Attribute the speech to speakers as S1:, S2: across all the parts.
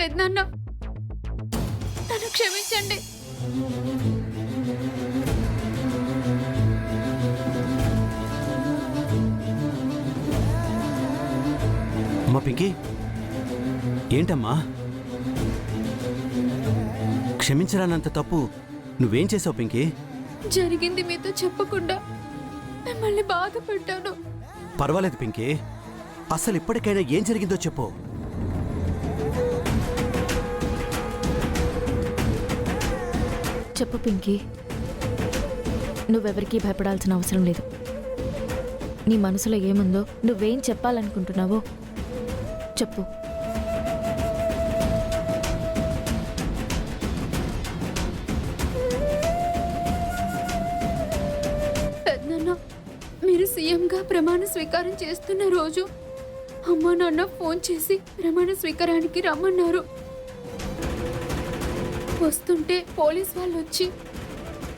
S1: పెద్దనాన్న, నన్ను క్షమించండి.
S2: అమ్మా పింకీ, ఏంటమ్మా? క్షమించరానంత తప్పు నువ్వేం చేసావు పింకీ?
S1: జరిగింది మీతో చెప్పకుండా మిమ్మల్ని బాధపడ్డాను.
S2: పర్వాలేదు పింకీ, అసలు ఇప్పటికైనా ఏం జరిగిందో చెప్పు.
S3: చెప్పు పింకీ, నువ్వెవరికీ భయపడాల్సిన అవసరం లేదు. నీ మనసులో ఏముందో, నువ్వేం చెప్పాలనుకుంటున్నావో చెప్పు.
S1: పెద్దనాన్న, మీరు సీఎంగా ప్రమాణ స్వీకారం చేస్తున్న రోజు అమ్మ నాన్న ఫోన్ చేసి ప్రమాణ స్వీకారానికి రమ్మన్నారు. వస్తుంటే పోలీస్ వాళ్ళు వచ్చి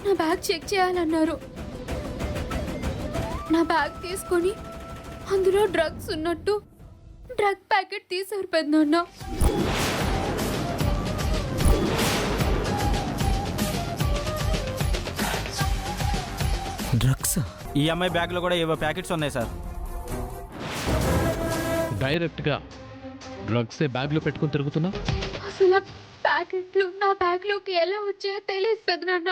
S1: నా బ్యాగ్ చెక్ చేయాలన్నారు. నా బ్యాగ్ తీసుకొని అందులో డ్రగ్స్ ఉన్నట్టు డ్రగ్ ప్యాకెట్ తీశారు పెద్దనాన్న.
S2: డ్రగ్స్?
S4: ఈ అమ్మాయి బ్యాగ్లో కూడా ఏవో ప్యాకెట్స్ ఉన్నాయి సార్.
S5: డైరెక్ట్గా డ్రగ్సే బ్యాగ్లో పెట్టుకుని తిరుగుతున్నా?
S1: అసలు ప్యాకెట్లు నా బ్యాగ్లోకి ఎలా వచ్చాయో తెలియదు పెద్దనాన్న.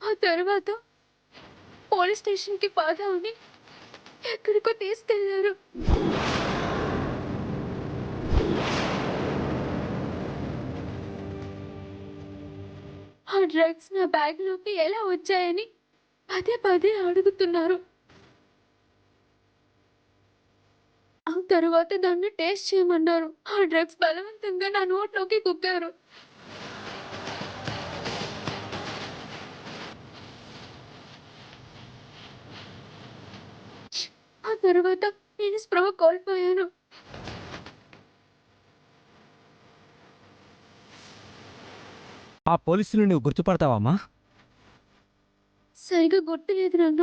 S1: ఆ తర్వాత పోలీస్ స్టేషన్కి పాదామని ఎక్కడికో తీసుకెళ్లారు. ఆ డ్రగ్స్ నా బ్యాగ్లోకి ఎలా వచ్చాయని పదే పదే అడుగుతున్నారు. ఆ తర్వాత దాన్ని టేస్ట్ చేయమన్నారు. ఆ డ్రగ్స్ బలవంతంగా నా నోట్లోకి కుక్కారు. ఆ తర్వాత నేను స్పృహ కోల్పోయాను.
S6: ఆ పోలీసులు నువ్వు గుర్తుపడతావమ్మా?
S1: సరిగా గుర్తులేదు నాన్న.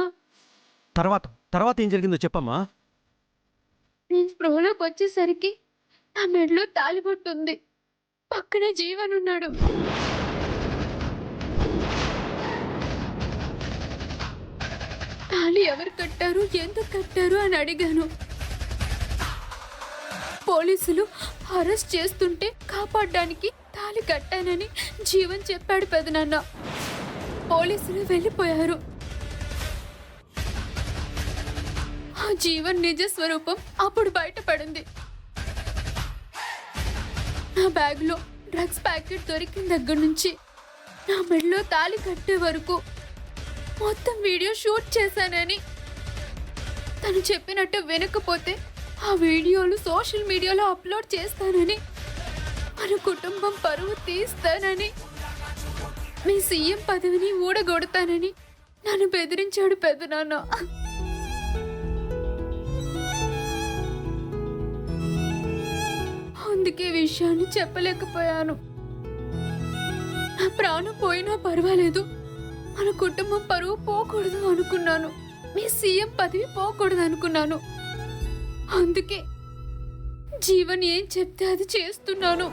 S2: తర్వాత ఏం జరిగిందో చెప్పమ్మా.
S1: నేను స్పృహలోకి వచ్చేసరికి నా మెడలో తాలిబొట్టు ఉంది. పక్కనే జీవన్ ఉన్నాడు. తాళి ఎవరు కట్టారు, ఎందుకు కట్టారు అని అడిగాను. పోలీసులు అరెస్ట్ చేస్తుంటే కాపాడడానికి తాళి కట్టానని జీవన్ చెప్పాడు పెదనాన్న. పోలీసులు వెళ్ళిపోయారు. ఆ జీవన్ నిజ స్వరూపం అప్పుడు బయటపడింది. నా బ్యాగ్లో డ్రగ్స్ ప్యాకెట్ దొరికిన దగ్గర నుంచి నా మెడలో తాళి కట్టే వరకు మొత్తం వీడియో షూట్ చేశానని, తను చెప్పినట్టు వినకపోతే ఆ వీడియోలు సోషల్ మీడియాలో అప్లోడ్ చేస్తానని, మన కుటుంబం పరువు తీస్తానని, మీ సీఎం పదవిని ఊడగొడతానని నన్ను బెదిరించాడు పెదనాన్న. అందుకే విషయాన్ని చెప్పలేకపోయాను. నా ప్రాణం పోయినా పర్వాలేదు, మన కుటుంబం పరువు పోకూడదు అనుకున్నాను. మీ సీఎం పదవి పోకూడదు అనుకున్నాను. అందుకే జీవన్ ఏం చెప్తే అది చేస్తున్నాను.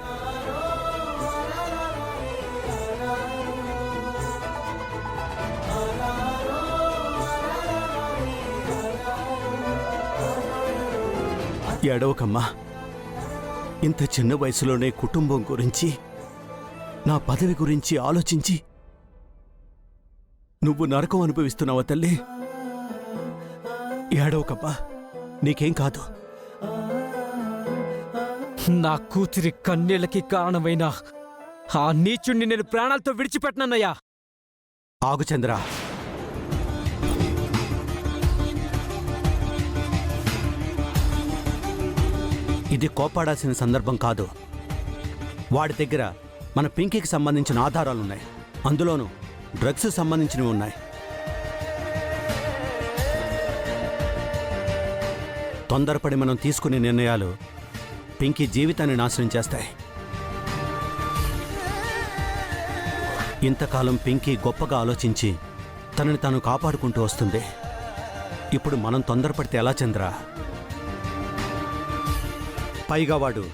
S2: ఏడవకమ్మా. ఇంత చిన్న వయసులోనే కుటుంబం గురించి, నా పదవి గురించి ఆలోచించి నువ్వు నరకం అనుభవిస్తున్నావా తల్లి? ఏడవకమ్మా, నీకేం కాదు.
S6: నా కూతురి కన్నీళ్ళకి కారణమైన ఆ నీచుణ్ణి నేను ప్రాణాలతో విడిచిపెట్టనన్నయ్యా.
S2: ఆగు చంద్ర. ఇది కోపాడాల్సిన సందర్భం కాదు. వాడి దగ్గర మన పింకీకి సంబంధించిన ఆధారాలున్నాయి. అందులోనూ డ్రగ్స్ సంబంధించినవి ఉన్నాయి. తొందరపడి మనం తీసుకునే నిర్ణయాలు పింకీ జీవితాన్ని నాశనం చేస్తాయి. ఇంతకాలం పింకీ గొప్పగా ఆలోచించి తనని తాను కాపాడుకుంటూ వస్తుంది. ఇప్పుడు మనం తొందరపడితే ఎలా చంద్ర? పైగా వాడు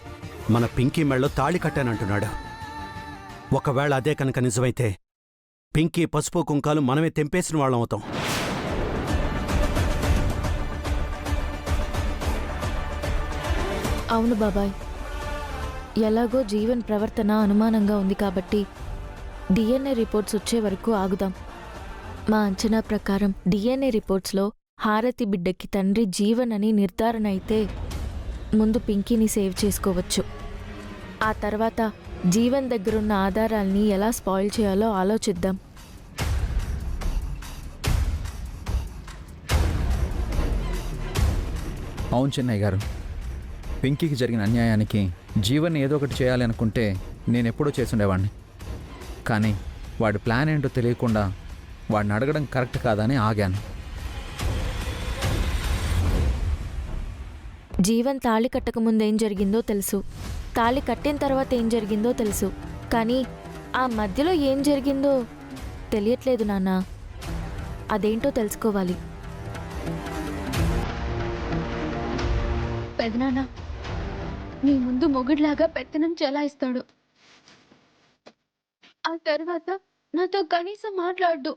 S2: మన పింకీ మెళ్ళలో తాళి కట్టానంటున్నాడు. ఒకవేళ అదే కనుక నిజమైతే పింకీ పసుపు కుంకాలు మనమే తెంపేసిన వాళ్ళం అవుతాం.
S3: అవును బాబాయ్, ఎలాగో జీవన్ ప్రవర్తన అనుమానంగా ఉంది కాబట్టి డిఎన్ఏ రిపోర్ట్స్ వచ్చే వరకు ఆగుదాం. మా అంచనా ప్రకారం డిఎన్ఏ రిపోర్ట్స్లో హారతి బిడ్డకి తండ్రి జీవన్ అని నిర్ధారణ అయితే ముందు పింకీని సేవ్ చేసుకోవచ్చు. ఆ తర్వాత జీవన్ దగ్గరున్న ఆధారాల్ని ఎలా స్పాయిల్ చేయాలో ఆలోచిద్దాం.
S7: అవును చెన్నయ్య గారు, పింకీకి జరిగిన అన్యాయానికి జీవన్ ఏదో ఒకటి చేయాలి అనుకుంటే నేనెప్పుడో చేసుండేవాడిని. కానీ వాడి ప్లాన్ ఏంటో తెలియకుండా వాడిని అడగడం కరెక్ట్ కాదని ఆగాను.
S3: జీవన్ తాళి కట్టకముందు ఏం జరిగిందో తెలుసు, తాళి కట్టిన తర్వాత ఏం జరిగిందో తెలుసు, కానీ ఆ మధ్యలో ఏం జరిగిందో తెలియట్లేదు నాన్న. అదేంటో తెలుసుకోవాలి.
S1: పెదనాన్న నీ ముందు మొగుడిలాగా పెత్తనం చెలాయిస్తాడు. ఆ తర్వాత నాతో కనీసం మాట్లాడు.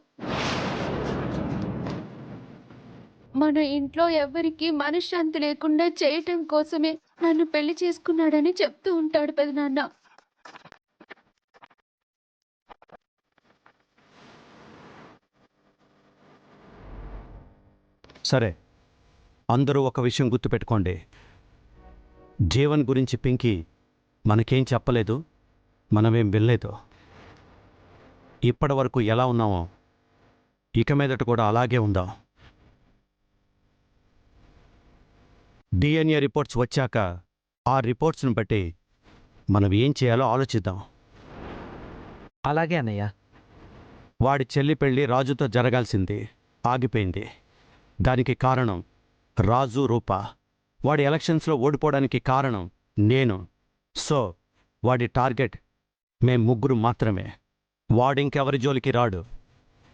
S1: మన ఇంట్లో ఎవరికి మనశ్శాంతి లేకుండా చేయటం కోసమే నన్ను పెళ్లి చేసుకున్నాడని చెప్తూ ఉంటాడు పెదనాన్న.
S2: సరే, అందరూ ఒక విషయం గుర్తుపెట్టుకోండి. జీవన్ గురించి పింకీ మనకేం చెప్పలేదు, మనమేం వినలేదు. ఇప్పటి వరకు ఎలా ఉన్నామో ఇక మీదట కూడా అలాగే ఉందాం. డిఎన్ఏ రిపోర్ట్స్ వచ్చాక ఆ రిపోర్ట్స్ని బట్టి మనం ఏం చేయాలో ఆలోచిద్దాం.
S6: అలాగే అన్నయ్య.
S2: వాడి చెల్లి పెళ్లి రాజుతో జరగాల్సింది ఆగిపోయింది. దానికి కారణం రాజు, రూప. వాడి ఎలక్షన్స్లో ఓడిపోవడానికి కారణం నేను. సో వాడి టార్గెట్ మేం ముగ్గురు మాత్రమే. వాడింకెవరి జోలికి రాడు.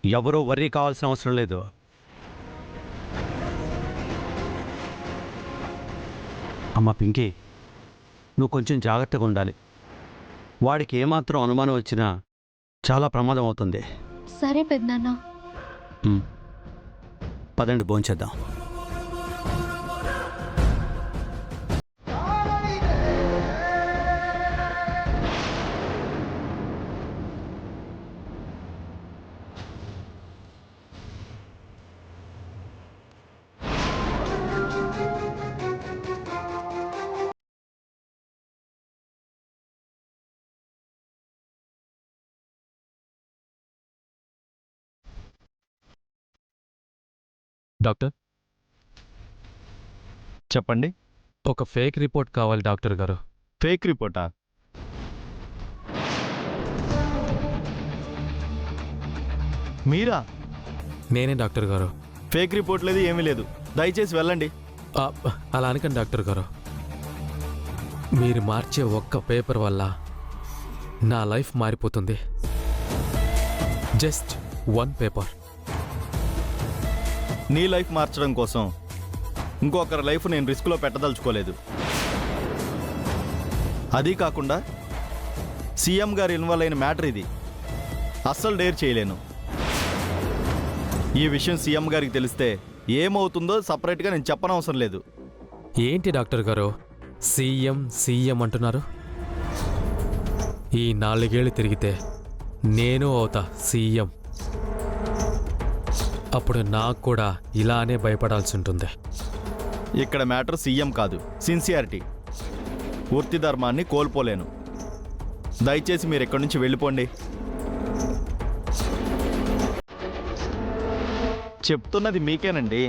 S2: ఎవరూ వర్రీ కావాల్సిన అవసరం లేదు. అమ్మ పింకీ, నువ్వు కొంచెం జాగ్రత్తగా ఉండాలి. వాడికి ఏమాత్రం అనుమానం వచ్చినా చాలా ప్రమాదం అవుతుంది.
S1: సరే పెదనాన్న.
S2: పదండి, భోంచేద్దాం.
S5: డాక్టర్,
S8: చెప్పండి.
S5: ఒక ఫేక్ రిపోర్ట్ కావాలి డాక్టర్ గారు.
S8: ఫేక్ రిపోర్టా? మీరా?
S5: నేనే డాక్టర్ గారు.
S8: ఫేక్ రిపోర్ట్ లేదు, ఏమీ లేదు. దయచేసి వెళ్ళండి.
S5: ఆ, అలా అనకండి డాక్టర్ గారు. మీరు మార్చే ఒక్క పేపర్ వల్ల నా లైఫ్ మారిపోతుంది. Just one paper.
S8: నీ లైఫ్ మార్చడం కోసం ఇంకొకరి లైఫ్ నేను రిస్క్లో పెట్టదలుచుకోలేదు. అదీ కాకుండా సీఎం గారు ఇన్వాల్వ్ అయిన మ్యాటర్ ఇది. అస్సలు డేర్ చేయలేను. ఈ విషయం సీఎం గారికి తెలిస్తే ఏమవుతుందో సపరేట్గా నేను చెప్పనవసరం లేదు.
S5: ఏంటి డాక్టర్ గారు సీఎం అంటున్నారు? ఈ 4 ఏళ్ళు తిరిగితే నేను అవుతా సీఎం. అప్పుడు నాకు కూడా ఇలానే భయపడాల్సి ఉంటుంది.
S8: ఇక్కడ మ్యాటర్ సీఎం కాదు, సిన్సియారిటీ. వృత్తి ధర్మాన్ని కోల్పోలేను. దయచేసి మీరు ఇక్కడి నుంచి వెళ్ళిపోండి. చెప్తున్నది మీకేనండి.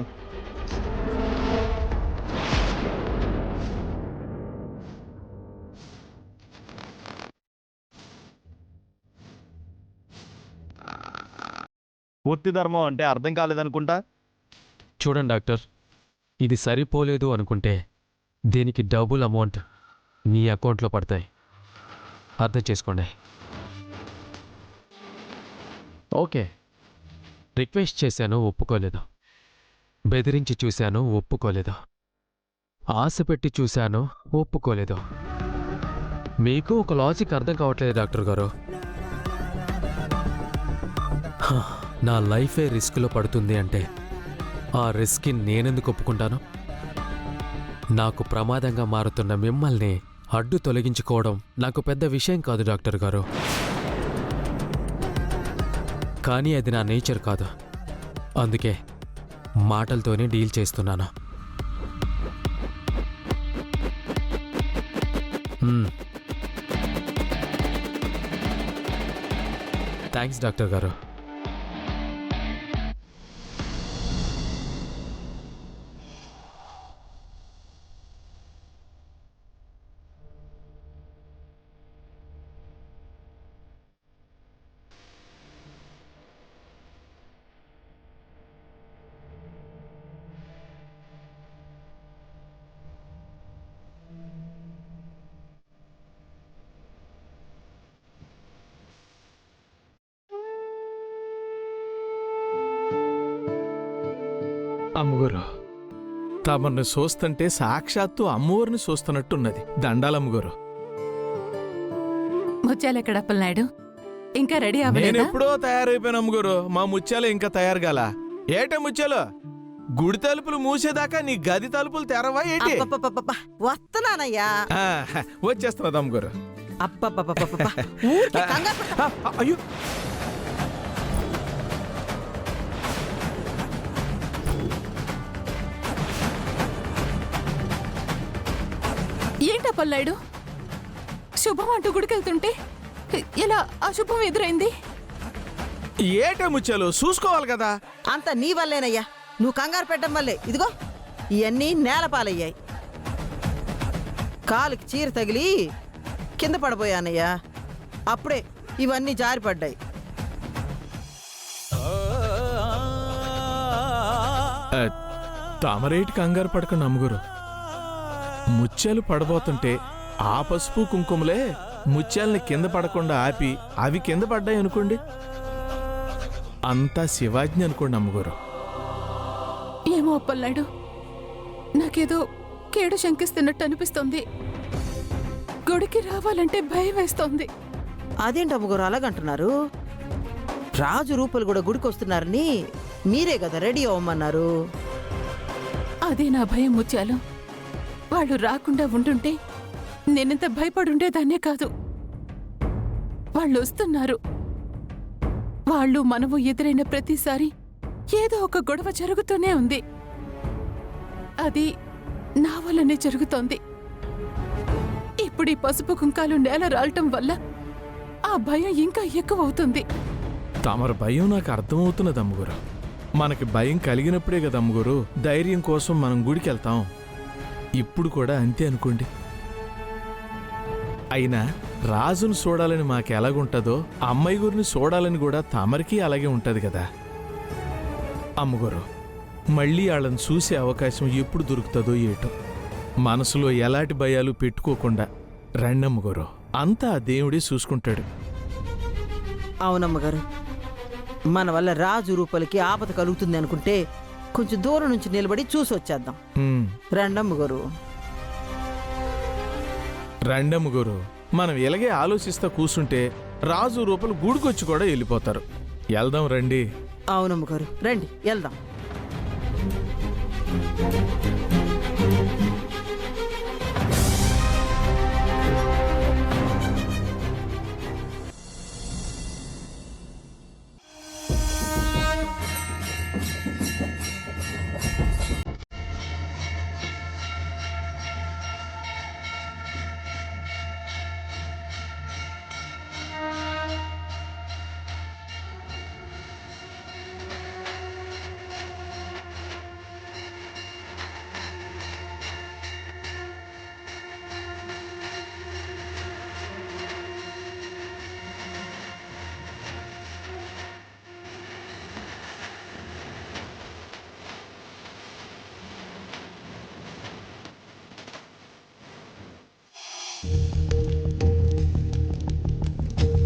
S8: వృత్తి ధర్మం అంటే అర్థం కాలేదనుకుంటా.
S5: చూడండి డాక్టర్, ఇది సరిపోలేదు అనుకుంటే దీనికి డబుల్ అమౌంట్ మీ అకౌంట్లో పడతాయి. అర్థం చేసుకోండి. ఓకే, రిక్వెస్ట్ చేశాను, ఒప్పుకోలేదు. బెదిరించి చూశాను, ఒప్పుకోలేదు. ఆశ పెట్టి చూశాను, ఒప్పుకోలేదు. మీకు ఒక లాజిక్ అర్థం కావట్లేదు డాక్టర్ గారు. హ, నా లైఫే రిస్క్లో పడుతుంది అంటే ఆ రిస్క్ని నేనెందుకు ఒప్పుకుంటాను? నాకు ప్రమాదంగా మారుతున్న మిమ్మల్ని అడ్డు తొలగించుకోవడం నాకు పెద్ద విషయం కాదు డాక్టర్ గారు. కానీ అది నా నేచర్ కాదు. అందుకే మాటలతోనే డీల్ చేస్తున్నాను. థ్యాంక్స్ డాక్టర్ గారు.
S9: అమ్మగారు, తమను చూస్తుంటే సాక్షాత్తు అమ్మవారిని చూస్తున్నట్టున్నది. దండాలమ్మగారు.
S10: ముత్యాలెక్కడ అప్పలనాయుడు? ఇంకా రెడీ
S9: నేను
S10: అవ్వలేదా?
S9: ఎప్పుడో తయారైపోయాను అమ్మగారు. మా ముత్యాలు ఇంకా తయారు గాల. ఏటే ముత్యాలు, గుడి తలుపులు మూసేదాకా నీ గది తలుపులు తెరవా ఏటి?
S11: అబ్బబ్బబ్బబ్బ, వస్తున్నానయ్యా.
S9: ఆ, వచ్చేస్తున్నది అమ్మగారు.
S11: అబ్బబ్బబ్బబ్బబ్బ, ఊరికే కంగారు పడ-
S9: అయ్యో,
S10: ఏంటి అప్పలనాయుడు? శుభం అంటూ గుడికెళ్తుంటే ఇలా అశుభం ఎదురైంది.
S9: ఏటే ముత్యాలు, చూసుకోవాలి కదా.
S11: అంత నీ వల్లేనయ్యా. నువ్వు కంగారు పెట్టడం వల్లే ఇదిగో ఇవన్నీ నేలపాలయ్యాయి. కాలుకి చీర తగిలి కింద పడిపోయానయ్యా. అప్పుడే ఇవన్నీ జారిపడ్డాయి.
S9: తామరేటి కంగారు పడకండి అమ్మగారు. ముత్యాలు పడబోతుంటే ఆ పసుపు కుంకుమలే ముత్యాలని కింద పడకుండా ఆపి అవి కింద పడ్డాయి అనుకోండి. అంతా శివాజ్ఞ అనుకోండి అమ్మగారు.
S10: ఏమో అప్పలనాయుడు, నాకేదో కేడు శంకిస్తున్నట్టు అనిపిస్తోంది. గుడికి రావాలంటే భయం వేస్తోంది.
S11: అదేంటి అమ్మగారు అలాగంటున్నారు? రాజు రూపాలు కూడా గుడికి వస్తున్నారని మీరే కదా రెడీ అవ్వమన్నారు.
S10: అదే నా భయం ముత్యాలు. వాళ్ళు రాకుండా ఉంటుంటే నేనెంత భయపడుండేదాన్నే కాదు. వాళ్ళు వస్తున్నారు. వాళ్ళు మనము ఎదురైన ప్రతిసారి ఏదో ఒక గొడవ జరుగుతూనే ఉంది. అది నా వల్లనే జరుగుతోంది. ఇప్పుడు ఈ పసుపు కుంకాలు నేల రాలటం వల్ల ఆ భయం ఇంకా ఎక్కువ అవుతుంది.
S9: తమరు భయం నాకు అర్థమవుతున్నది అమ్మగారు. మనకి భయం కలిగినప్పుడే కదా అమ్మగారు ధైర్యం కోసం మనం గుడికి వెళ్తాం. ఇప్పుడు కూడా అంతే అనుకోండి. అయినా రాజును చూడాలని మాకు ఎలాగుంటుందో అమ్మాయి గురిని చూడాలని కూడా తమరికి అలాగే ఉంటుంది కదా అమ్మగారు. మళ్ళీ వాళ్ళని చూసే అవకాశం ఎప్పుడు దొరుకుతుందో ఏటో. మనసులో ఎలాంటి భయాలు పెట్టుకోకుండా రండమ్మగారు. అంతా ఆ దేవుడే చూసుకుంటాడు.
S11: అవునమ్మగారు, మన వల్ల రాజు రూపాలకి ఆపద కలుగుతుంది అనుకుంటే కొంచెం దూరం నుంచి నిలబడి చూసి వచ్చేద్దాం.
S9: ఉమ్.
S11: రండమ్మగారు.
S9: రండమ్మగారు, మనం ఇలాగే ఆలోచిస్తా కూర్చుంటే రాజు రూపాలు గూడుకొచ్చి కూడా వెళ్ళిపోతారు. వెళ్దాం రండి.
S11: అవునమ్మగారు, రండి వెళ్దాం.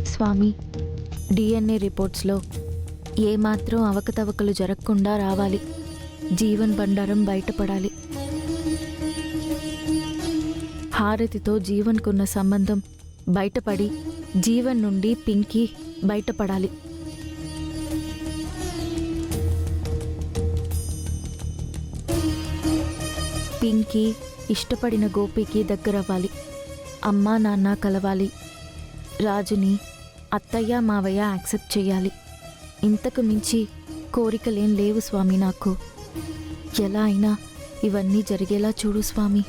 S3: స్వామి, డిఎన్ఏ రిపోర్ట్స్లో ఏమాత్రం అవకతవకలు జరగకుండా రావాలి. జీవన్ బండారం బయటపడాలి. హారతితో జీవన్కున్న సంబంధం బయటపడి జీవన్ నుండి పింకీ బయటపడాలి. పింకీ ఇష్టపడిన గోపికి దగ్గరవ్వాలి. అమ్మా నాన్న కలవాలి. రాజుని అత్తయ్య మావయ్య యాక్సెప్ట్ చేయాలి. ఇంతకు మించి కోరికలేం లేవు స్వామి నాకు. ఎలా అయినా ఇవన్నీ జరిగేలా చూడు స్వామి.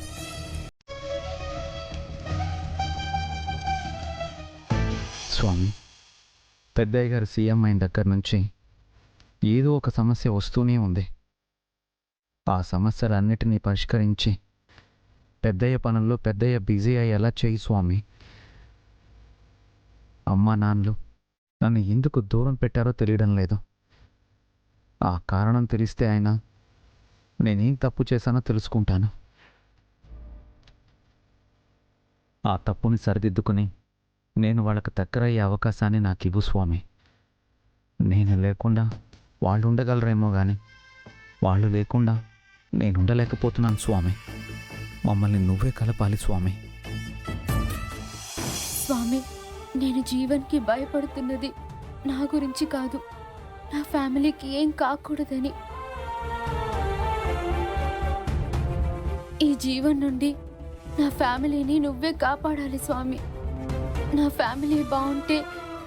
S7: స్వామి, పెద్దయ్య గారు సీఎం అయిన దగ్గర నుంచి ఏదో ఒక సమస్య వస్తూనే ఉంది. ఆ సమస్యలన్నిటినీ పరిష్కరించి పెద్దయ్య పనుల్లో పెద్దయ్య బిజీ అయ్యేలా చేయి స్వామి. అమ్మా నాన్నలు నన్ను ఎందుకు దూరం పెట్టారో తెలియడం లేదు. ఆ కారణం తెలిస్తే అయినా నేనేం తప్పు చేశానో తెలుసుకుంటాను. ఆ తప్పుని సరిదిద్దుకుని నేను వాళ్ళకు దగ్గరయ్యే అవకాశాన్ని నాకు ఇవ్వు స్వామి. నేను లేకుండా వాళ్ళు ఉండగలరేమో కానీ వాళ్ళు లేకుండా నేను ఉండలేకపోతున్నాను స్వామి. మమ్మల్ని నువ్వే కలపాలి స్వామి.
S1: స్వామి, నేను జీవన్కి భయపడుతున్నది నా గురించి కాదు, నా ఫ్యామిలీకి ఏం కాకూడదని. ఈ జీవన్ నుండి నా ఫ్యామిలీని నువ్వే కాపాడాలి స్వామి. నా ఫ్యామిలీ బాగుంటే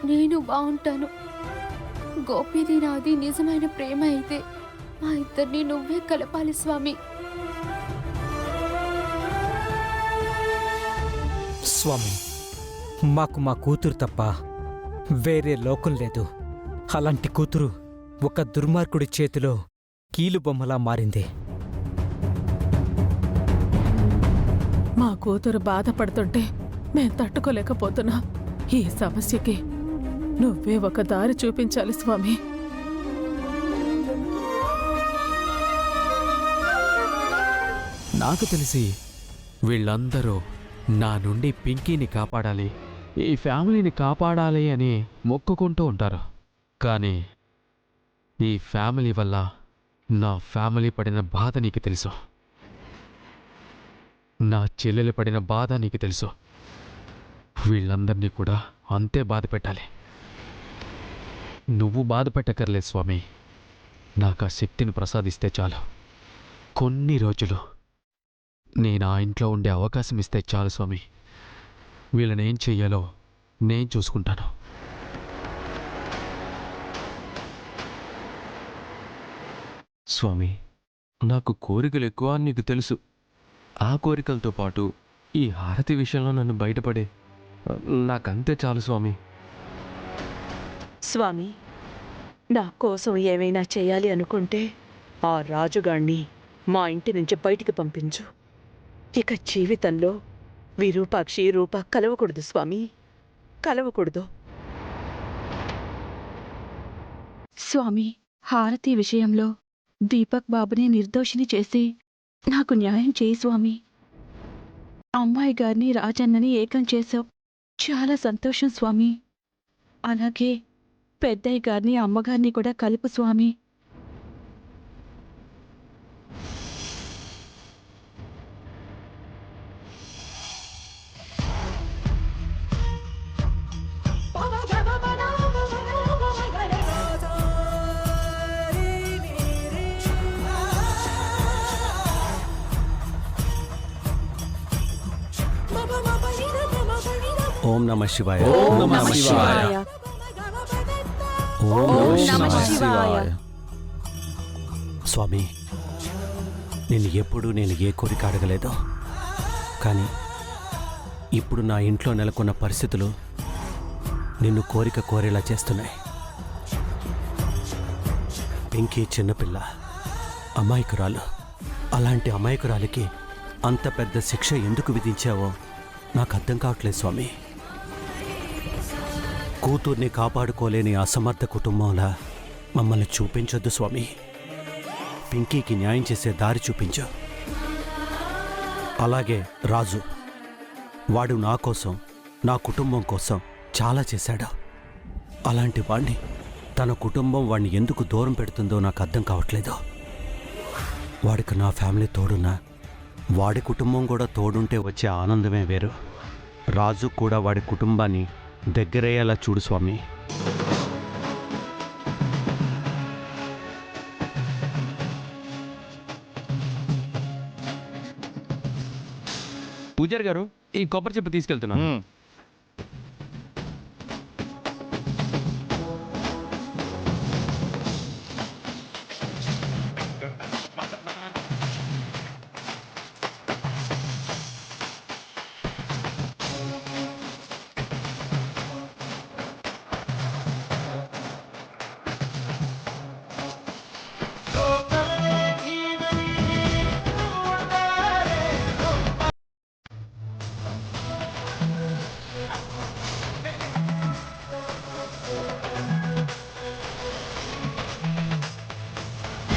S1: నేను బాగుంటాను. గోపిది నాది నిజమైన ప్రేమ అయితే మా ఇద్దరిని నువ్వే కలపాలి స్వామి.
S6: స్వామి, మాకు మా కూతురు తప్ప వేరే లోకం లేదు. అలాంటి కూతురు ఒక దుర్మార్గుడి చేతిలో కీలుబొమ్మలా మారింది.
S10: మా కూతురు బాధపడుతుంటే మేం తట్టుకోలేకపోతున్నా. ఈ సమస్యకి నువ్వే ఒక దారి చూపించాలి స్వామి.
S5: నాకు తెలిసి వీళ్ళందరూ నా నుండి పింకీని కాపాడాలి, ఈ ఫ్యామిలీని కాపాడాలి అని మొక్కుకుంటూ ఉంటారు. కానీ ఈ ఫ్యామిలీ వల్ల నా ఫ్యామిలీ పడిన బాధ నీకు తెలుసు, నా చెల్లెలు పడిన బాధ నీకు తెలుసు. వీళ్ళందరినీ కూడా అంతే బాధ పెట్టాలి. నువ్వు బాధ పెట్టకర్లేదు స్వామి, నాకు ఆ శక్తిని ప్రసాదిస్తే చాలు. కొన్ని రోజులు నేను ఆ ఇంట్లో ఉండే అవకాశం ఇస్తే చాలు స్వామి. వీళ్ళని ఏం చెయ్యాలో నేను చూసుకుంటాను.
S12: స్వామి, నాకు కోరికలు ఎక్కువ అని నీకు తెలుసు. ఆ కోరికలతో పాటు ఈ హారతి విషయంలో నన్ను బయటపడే నాకంతే చాలు స్వామి.
S13: స్వామి, నా కోసం ఏమైనా చేయాలి అనుకుంటే ఆ రాజుగాణ్ణి మా ఇంటి నుంచి బయటికి పంపించు. ఇక జీవితంలో విరూపాక్షి రూప కలవకూడదు స్వామి, కలవకూడదు.
S1: స్వామి, హారతి విషయంలో దీపక్ బాబుని నిర్దోషిని చేసి నాకు న్యాయం చేయి స్వామి. అమ్మాయి గారిని రాజన్నని ఏకం చేశావు, చాలా సంతోషం స్వామి. అలాగే పెద్దయ్య గారిని అమ్మగారిని కూడా కలుపు స్వామి.
S2: ఓం నమః శివాయ.
S12: ఓం నమః శివాయ.
S2: ఓం
S13: నమః శివాయ.
S2: స్వామి, నేను ఎప్పుడూ ఏ కోరిక అడగలేదు. కానీ ఇప్పుడు నా ఇంట్లో నెలకొన్న పరిస్థితులు నిన్ను కోరిక కోరేలా చేస్తున్నాయి. పింకీ చిన్నపిల్ల, అమాయకురాలు. అలాంటి అమాయకురాలికి అంత పెద్ద శిక్ష ఎందుకు విధించావో నాకు అర్థం కావట్లేదు స్వామి. కూతుర్ని కాపాడుకోలేని అసమర్థ కుటుంబంలా మమ్మల్ని చూపించొద్దు స్వామి. పింకీకి న్యాయం చేసే దారి చూపించు. అలాగే రాజు, వాడు నా కోసం, నా కుటుంబం కోసం చాలా చేశాడు. అలాంటి వాణ్ణి తన కుటుంబం వాణ్ణి ఎందుకు దూరం పెడుతుందో నాకు అర్థం కావట్లేదు. వాడికి నా ఫ్యామిలీ తోడున్నా వాడి కుటుంబం కూడా తోడుంటే వచ్చే ఆనందమే వేరు. రాజు కూడా వాడి కుటుంబాన్ని దగ్గరయ్యేలా చూడు స్వామి.
S12: పూజారి గారు, ఈ కొబ్బరి చెప్పు తీసుకెళ్తున్నాను.